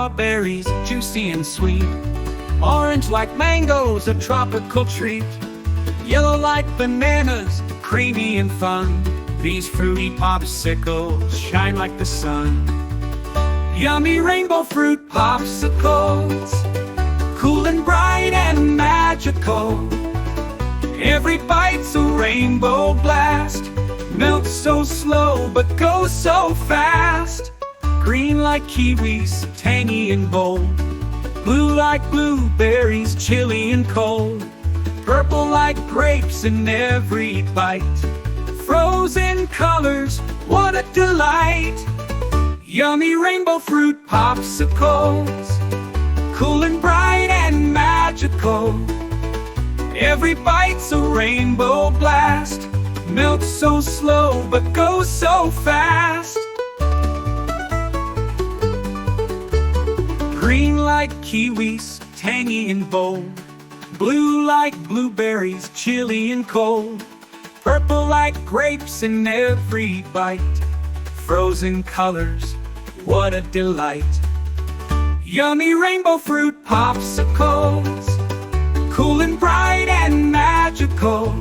strawberries, juicy and sweet. Orange like mangoes, a tropical treat. Yellow like bananas, creamy and fun. These fruity popsicles shine like the sun. Yummy rainbow fruit popsicles, cool and bright and magical. Every bite's a rainbow blast, melts so slow but goes so fast. Green like kiwis, tangy and bold. Blue like blueberries, chilly and cold. Purple like grapes in every bite. Frozen colors, what a delight. Yummy rainbow fruit popsicles, cool and bright and magical. Every bite's a rainbow blast, melts so slow but goes so fast. Green like kiwis, tangy and bold. Blue like blueberries, chilly and cold. Purple like grapes in every bite. Frozen colors, what a delight. Yummy rainbow fruit popsicles, cool and bright and magical.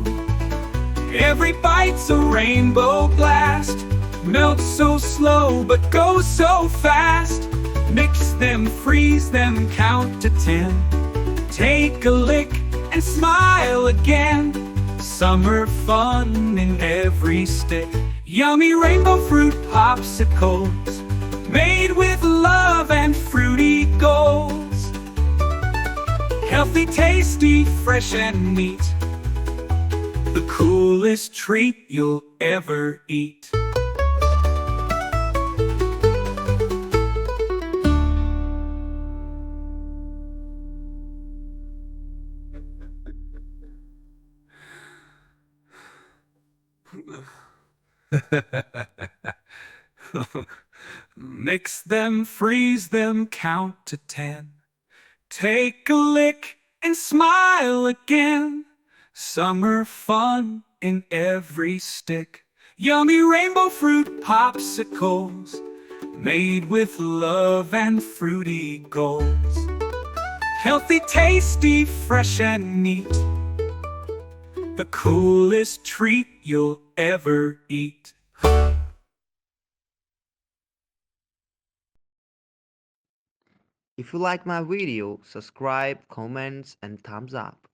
Every bite's a rainbow blast, melts so slow but goes so fast. Mix them, freeze them, count to 10. Take a lick and smile again. Summer fun in every stick. Yummy rainbow fruit popsicles, made with love and fruity goals. Healthy, tasty, fresh and neat. The coolest treat you'll ever eat. Mix them, freeze them, count to 10. Take a lick and smile again. Summer fun in every stick. Yummy rainbow fruit popsicles, made with love and fruity goals. Healthy, tasty, fresh and neat. The coolest treat you'll ever eat. If you like my video, subscribe, comments and thumbs up.